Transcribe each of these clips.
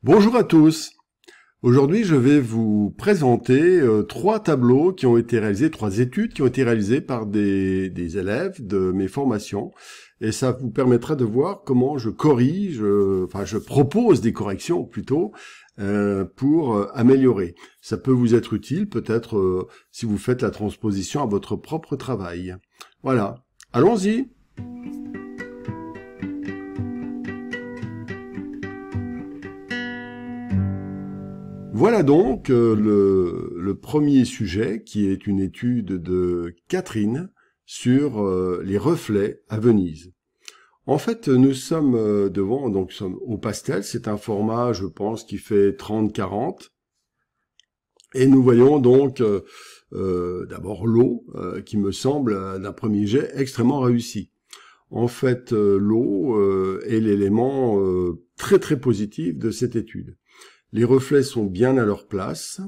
Bonjour à tous. Aujourd'hui, je vais vous présenter trois tableaux qui ont été réalisés, trois études qui ont été réalisées par des élèves de mes formations. Et ça vous permettra de voir comment je corrige, je propose des corrections plutôt, pour améliorer. Ça peut vous être utile peut-être si vous faites la transposition à votre propre travail. Voilà. Allons-y. Voilà donc le premier sujet qui est une étude de Catherine sur les reflets à Venise. En fait, nous sommes nous sommes au pastel, c'est un format, je pense, qui fait 30-40. Et nous voyons donc d'abord l'eau, qui me semble, d'un premier jet, extrêmement réussi. En fait, l'eau est l'élément très très positif de cette étude. Les reflets sont bien à leur place,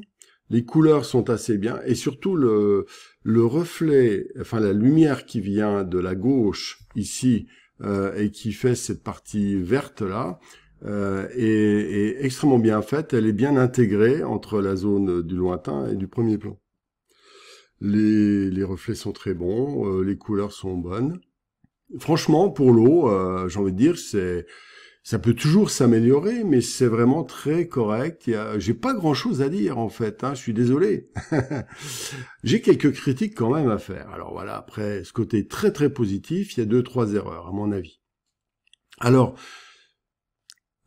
les couleurs sont assez bien, et surtout le reflet, enfin la lumière qui vient de la gauche ici et qui fait cette partie verte là, est extrêmement bien faite. Elle est bien intégrée entre la zone du lointain et du premier plan. Les reflets sont très bons, les couleurs sont bonnes. Franchement, pour l'eau, j'ai envie de dire, ça peut toujours s'améliorer, mais c'est vraiment très correct. J'ai pas grand-chose à dire en fait, je suis désolé. J'ai quelques critiques quand même à faire. Alors voilà, après ce côté très très positif, il y a 2-3 erreurs à mon avis. Alors,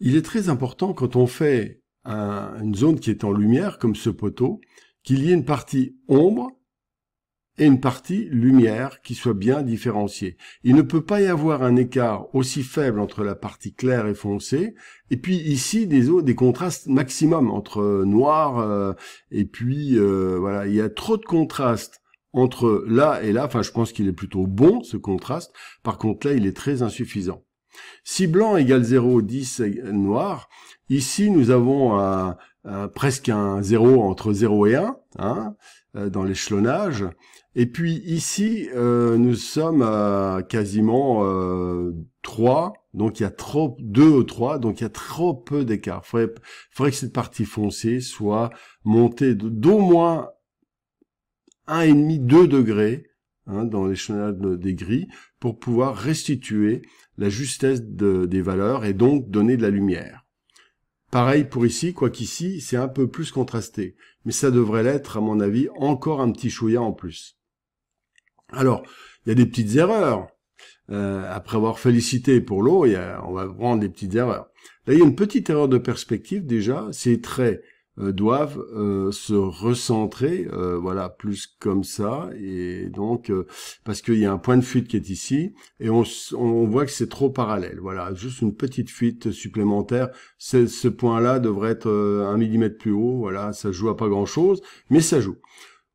il est très important quand on fait une zone qui est en lumière, comme ce poteau, qu'il y ait une partie ombre et une partie lumière qui soit bien différenciée. Il ne peut pas y avoir un écart aussi faible entre la partie claire et foncée, et puis ici des contrastes maximum entre noir et puis voilà, il y a trop de contraste entre là et là. Enfin, je pense qu'il est plutôt bon ce contraste. Par contre là, il est très insuffisant. Si blanc égale 0, 10 noir, ici nous avons presque un 0 entre 0 et 1 dans l'échelonnage. Et puis ici, nous sommes à quasiment 3, donc il y a 2 ou 3, donc il y a trop peu d'écart. Faudrait que cette partie foncée soit montée d'au moins 1,5-2 degrés dans l'échelonnage des gris pour pouvoir restituer la justesse des valeurs et donc donner de la lumière. Pareil pour ici, quoiqu'ici, c'est un peu plus contrasté. Mais ça devrait l'être, à mon avis, encore un petit chouïa en plus. Alors, il y a des petites erreurs. Après avoir félicité pour l'eau, on va prendre des petites erreurs. Là, il y a une petite erreur de perspective déjà. Ces traits doivent se recentrer, voilà, plus comme ça. Et donc, parce qu'il y a un point de fuite qui est ici, et on voit que c'est trop parallèle. Voilà, juste une petite fuite supplémentaire. Ce point-là devrait être 1 mm plus haut. Voilà, ça joue à pas grand-chose, mais ça joue.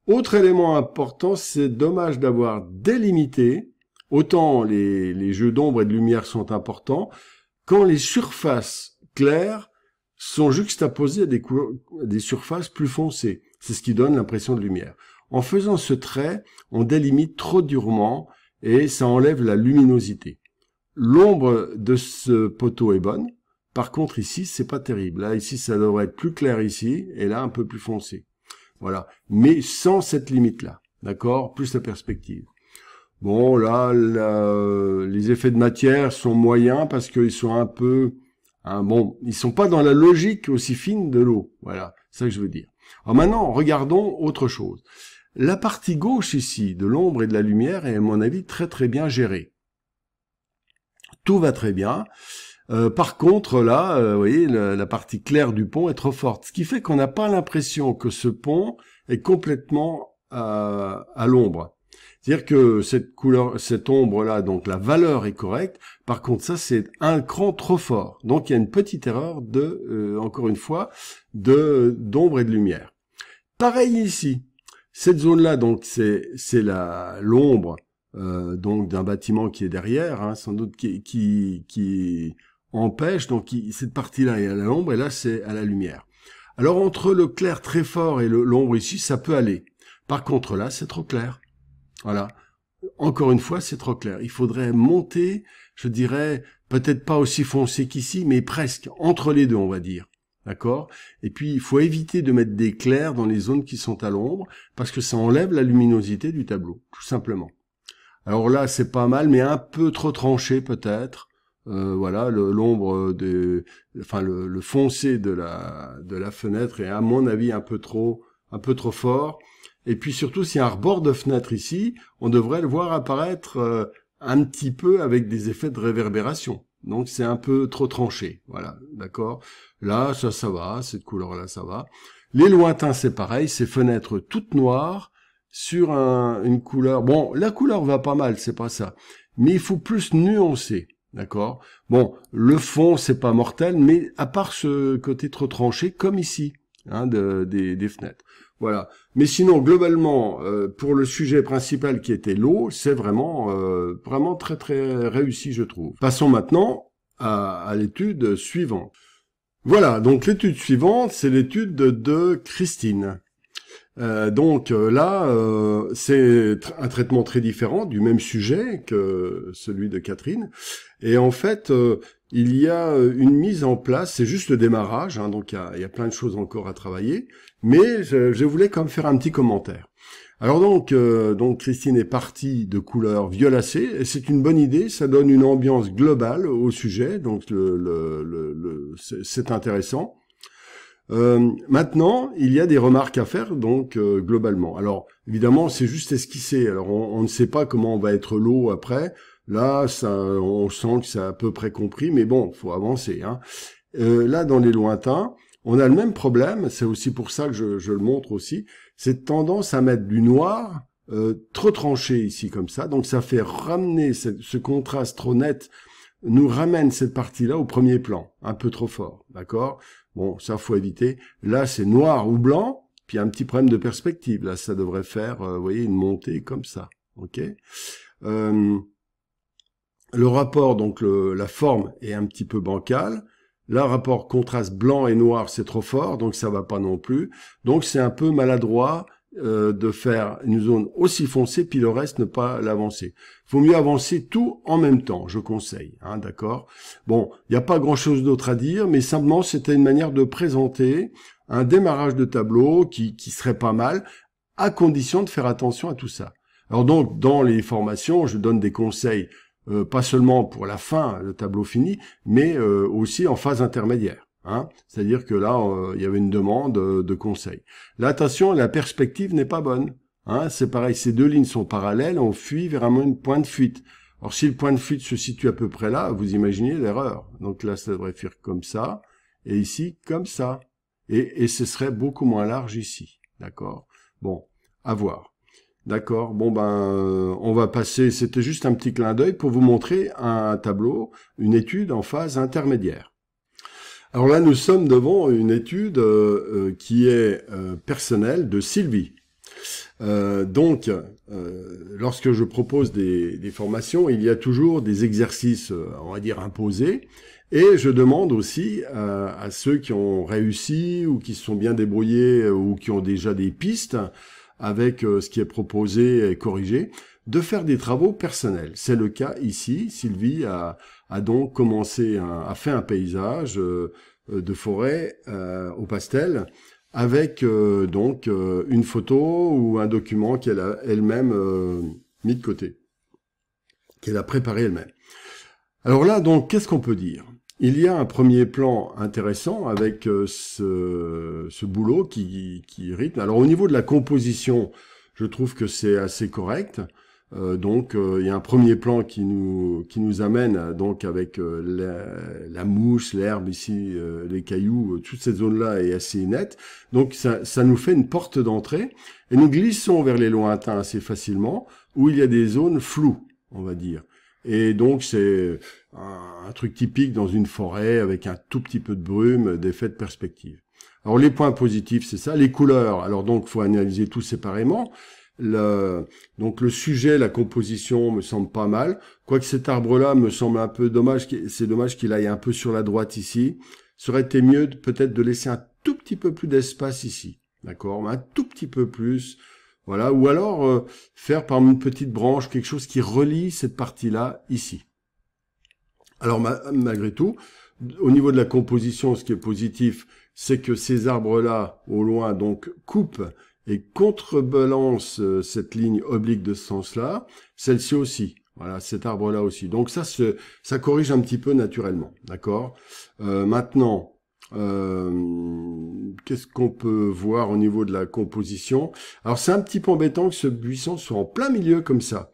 Autre élément important, c'est dommage d'avoir délimité, autant les jeux d'ombre et de lumière sont importants, quand les surfaces claires sont juxtaposées à des surfaces plus foncées. C'est ce qui donne l'impression de lumière. En faisant ce trait, on délimite trop durement et ça enlève la luminosité. L'ombre de ce poteau est bonne. Par contre, ici, c'est pas terrible. Là, ici, ça devrait être plus clair ici et là, un peu plus foncé. Voilà, mais sans cette limite-là, d'accord, plus la perspective. Bon, là, les effets de matière sont moyens parce qu'ils sont un peu, ils sont pas dans la logique aussi fine de l'eau. Voilà, c'est ça que je veux dire. Alors maintenant, regardons autre chose. La partie gauche ici, de l'ombre et de la lumière, est à mon avis très très bien gérée. Tout va très bien. Par contre, là, vous voyez, la partie claire du pont est trop forte, ce qui fait qu'on n'a pas l'impression que ce pont est complètement à l'ombre. C'est-à-dire que cette ombre-là, donc la valeur est correcte. Par contre, ça, c'est un cran trop fort. Donc, il y a une petite erreur encore une fois, d'ombre et de lumière. Pareil ici. Cette zone-là, donc, c'est l'ombre donc d'un bâtiment qui est derrière, sans doute qui empêche, donc cette partie-là est à l'ombre et là c'est à la lumière. Alors entre le clair très fort et l'ombre ici, ça peut aller. Par contre là, c'est trop clair. Voilà. Encore une fois, c'est trop clair. Il faudrait monter, je dirais, peut-être pas aussi foncé qu'ici, mais presque, entre les deux, on va dire. D'accord? Et puis, il faut éviter de mettre des clairs dans les zones qui sont à l'ombre, parce que ça enlève la luminosité du tableau, tout simplement. Alors là, c'est pas mal, mais un peu trop tranché peut-être. Voilà, l'ombre enfin le foncé de la fenêtre est à mon avis un peu trop fort. Et puis surtout, s'il y a un rebord de fenêtre ici, on devrait le voir apparaître un petit peu avec des effets de réverbération. Donc c'est un peu trop tranché. Voilà, d'accord. Là, ça va, cette couleur-là, ça va. Les lointains, c'est pareil, ces fenêtres toutes noires sur une couleur. Bon, la couleur va pas mal, c'est pas ça. Mais il faut plus nuancer. D'accord. Bon, le fond, c'est pas mortel, mais à part ce côté trop tranché, comme ici, hein, des fenêtres. Voilà. Mais sinon, globalement, pour le sujet principal qui était l'eau, c'est vraiment très très réussi, je trouve. Passons maintenant à l'étude suivante. Voilà. Donc l'étude suivante, c'est l'étude de Christine. Là, c'est un traitement très différent du même sujet que celui de Catherine. Et en fait, il y a une mise en place, c'est juste le démarrage, hein, donc il y a plein de choses encore à travailler, mais je voulais quand même faire un petit commentaire. Alors donc Christine est partie de couleur violacée, et c'est une bonne idée, ça donne une ambiance globale au sujet, donc c'est intéressant. Maintenant, il y a des remarques à faire, donc globalement. Alors, évidemment, c'est juste esquissé. Alors, on ne sait pas comment va être l'eau après. Là, on sent que c'est à peu près compris, mais bon, faut avancer. Hein. Là, dans les lointains, on a le même problème. C'est aussi pour ça que je le montre aussi. Cette tendance à mettre du noir trop tranché ici, comme ça. Donc, ça fait ramener ce contraste trop net, nous ramène cette partie-là au premier plan, un peu trop fort, d'accord? Bon, ça, faut éviter. Là, c'est noir ou blanc, puis un petit problème de perspective. Là, ça devrait faire, vous voyez, une montée comme ça, ok? Le rapport, donc la forme est un petit peu bancale. Là, rapport contraste blanc et noir, c'est trop fort, donc ça va pas non plus. Donc, c'est un peu maladroit de faire une zone aussi foncée, puis le reste ne pas l'avancer. Faut mieux avancer tout en même temps, je conseille, hein, d'accord? Bon, il n'y a pas grand-chose d'autre à dire, mais simplement, c'était une manière de présenter un démarrage de tableau qui serait pas mal, à condition de faire attention à tout ça. Alors donc, dans les formations, je donne des conseils, pas seulement pour la fin, le tableau fini, mais aussi en phase intermédiaire. Hein, c'est-à-dire que là, il y avait une demande de conseil. Là, attention, la perspective n'est pas bonne. Hein, c'est pareil, ces deux lignes sont parallèles, on fuit vers un point de fuite. Alors, si le point de fuite se situe à peu près là, vous imaginez l'erreur. Donc là, ça devrait faire comme ça, et ici, comme ça. Et ce serait beaucoup moins large ici. D'accord? Bon, à voir. D'accord, bon on va passer, c'était juste un petit clin d'œil pour vous montrer un tableau, une étude en phase intermédiaire. Alors là, nous sommes devant une étude qui est personnelle de Sylvie. Lorsque je propose des formations, il y a toujours des exercices, on va dire, imposés. Et je demande aussi à ceux qui ont réussi ou qui se sont bien débrouillés ou qui ont déjà des pistes avec ce qui est proposé et corrigé, de faire des travaux personnels. C'est le cas ici. Sylvie a donc commencé a fait un paysage de forêt au pastel avec une photo ou un document qu'elle a elle-même mis de côté, qu'elle a préparé elle-même. Alors là, donc, qu'est-ce qu'on peut dire? Il y a un premier plan intéressant avec ce boulot qui rythme. Alors au niveau de la composition, je trouve que c'est assez correct. Il y a un premier plan qui nous amène donc avec la mousse, l'herbe ici, les cailloux, toute cette zone-là est assez nette. Donc ça nous fait une porte d'entrée et nous glissons vers les lointains assez facilement où il y a des zones floues, on va dire. Et donc c'est un truc typique dans une forêt avec un tout petit peu de brume, d'effet de perspective. Alors les points positifs, c'est ça. Les couleurs, alors donc faut analyser tout séparément. Donc le sujet, la composition me semble pas mal. Quoique cet arbre-là me semble un peu dommage, c'est dommage qu'il aille un peu sur la droite ici. Ça aurait été mieux peut-être de laisser un tout petit peu plus d'espace ici. D'accord? Un tout petit peu plus. Voilà. Ou alors faire par une petite branche quelque chose qui relie cette partie-là ici. Alors malgré tout, au niveau de la composition, ce qui est positif, c'est que ces arbres-là, au loin, donc, coupent et contrebalancent cette ligne oblique de ce sens-là. Celle-ci aussi. Voilà, cet arbre-là aussi. Donc ça corrige un petit peu naturellement. D'accord. Maintenant, qu'est-ce qu'on peut voir au niveau de la composition? Alors c'est un petit peu embêtant que ce buisson soit en plein milieu comme ça.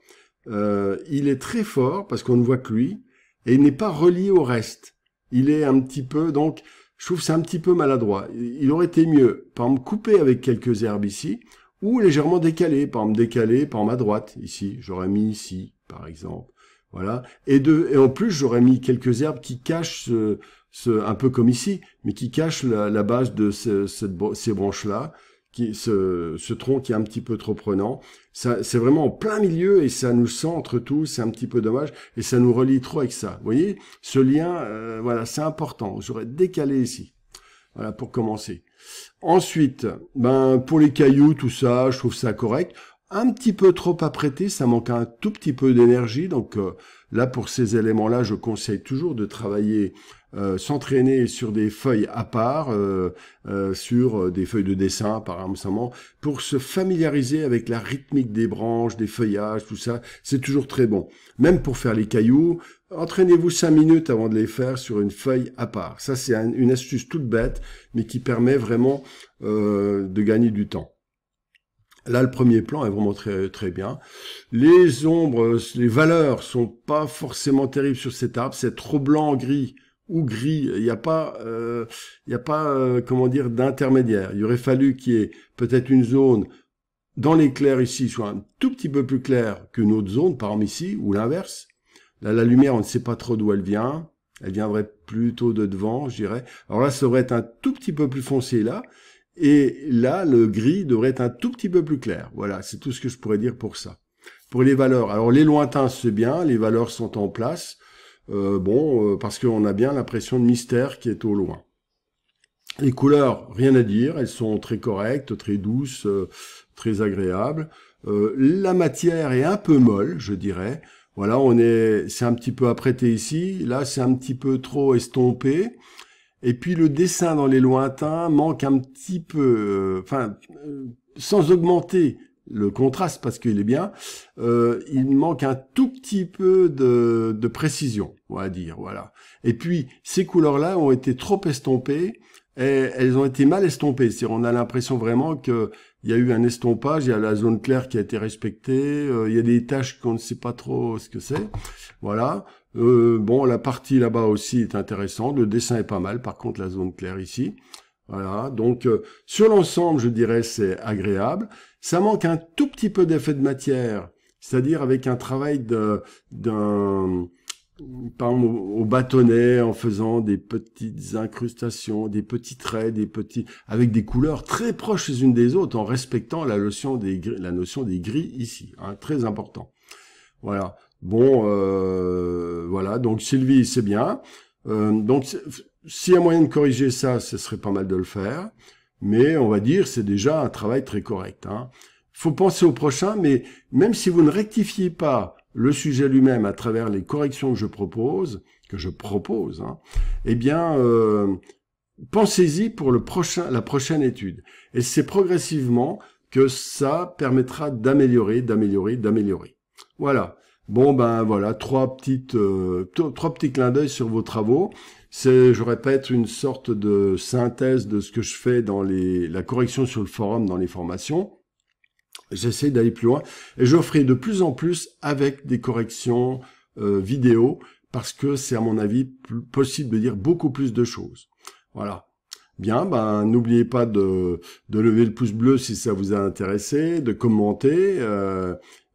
Il est très fort parce qu'on ne voit que lui et il n'est pas relié au reste. Il est un petit peu, donc je trouve que c'est un petit peu maladroit. Il aurait été mieux, par exemple, couper avec quelques herbes ici ou légèrement décalé, par exemple décalé, par exemple à droite ici. J'aurais mis ici, par exemple. Voilà. Et en plus, j'aurais mis quelques herbes qui cachent un peu comme ici, mais qui cachent la base de ces branches-là, ce tronc qui est un petit peu trop prenant. Ça, c'est vraiment en plein milieu et ça nous centre tout, c'est un petit peu dommage et ça nous relie trop avec ça. Vous voyez, ce lien, voilà, c'est important. J'aurais décalé ici. Voilà, pour commencer. Ensuite, pour les cailloux, tout ça, je trouve ça correct. Un petit peu trop apprêté, ça manque un tout petit peu d'énergie. Donc là, pour ces éléments-là, je conseille toujours de travailler, s'entraîner sur des feuilles à part, sur des feuilles de dessin, par exemple, pour se familiariser avec la rythmique des branches, des feuillages, tout ça. C'est toujours très bon. Même pour faire les cailloux, entraînez-vous 5 minutes avant de les faire sur une feuille à part. Ça, c'est une astuce toute bête, mais qui permet vraiment de gagner du temps. Là, le premier plan est vraiment très, très bien. Les ombres, les valeurs sont pas forcément terribles sur cet arbre. C'est trop blanc, gris ou gris. Il n'y a pas, comment dire, d'intermédiaire. Il aurait fallu qu'il y ait peut-être une zone dans l'éclair ici soit un tout petit peu plus claire qu'une autre zone, par exemple ici, ou l'inverse. Là, la lumière, on ne sait pas trop d'où elle vient. Elle viendrait plutôt de devant, je dirais. Alors là, ça devrait être un tout petit peu plus foncé là. Et là, le gris devrait être un tout petit peu plus clair. Voilà, c'est tout ce que je pourrais dire pour ça. Pour les valeurs, alors les lointains, c'est bien, les valeurs sont en place. Parce qu'on a bien l'impression de mystère qui est au loin. Les couleurs, rien à dire, elles sont très correctes, très douces, très agréables. La matière est un peu molle, je dirais. Voilà, c'est un petit peu apprêté ici. Là, c'est un petit peu trop estompé. Et puis le dessin dans les lointains manque un petit peu, sans augmenter le contraste parce qu'il est bien, il manque un tout petit peu de précision, on va dire, voilà. Et puis ces couleurs-là ont été trop estompées et elles ont été mal estompées. C'est-à-dire, on a l'impression vraiment que il y a eu un estompage, il y a la zone claire qui a été respectée, il y a des taches qu'on ne sait pas trop ce que c'est, voilà. La partie là-bas aussi est intéressante. Le dessin est pas mal. Par contre, la zone claire ici. Voilà. Donc, sur l'ensemble, je dirais, c'est agréable. Ça manque un tout petit peu d'effet de matière. C'est-à-dire avec un travail par exemple, au bâtonnet, en faisant des petites incrustations, des petits traits, avec des couleurs très proches les unes des autres, en respectant la notion des gris ici. Hein, très important. Voilà. Voilà, donc Sylvie, c'est bien. Donc, s'il y a moyen de corriger ça, ce serait pas mal de le faire. Mais on va dire, c'est déjà un travail très correct. Hein. Faut penser au prochain, mais même si vous ne rectifiez pas le sujet lui-même à travers les corrections que je propose, hein, eh bien, pensez-y pour la prochaine étude. Et c'est progressivement que ça permettra d'améliorer. Voilà. Voilà, trois petits clins d'œil sur vos travaux. Je répète, une sorte de synthèse de ce que je fais dans la correction sur le forum, dans les formations. J'essaie d'aller plus loin et je ferai de plus en plus avec des corrections vidéo parce que c'est à mon avis possible de dire beaucoup plus de choses. Voilà. Bien, n'oubliez pas de lever le pouce bleu si ça vous a intéressé, de commenter.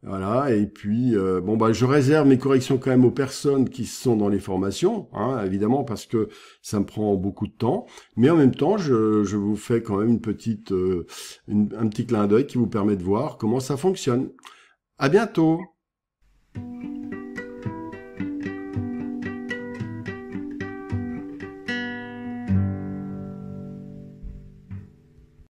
Voilà, et puis, je réserve mes corrections quand même aux personnes qui sont dans les formations, hein, évidemment, parce que ça me prend beaucoup de temps. Mais en même temps, je vous fais quand même un petit clin d'œil qui vous permet de voir comment ça fonctionne. À bientôt!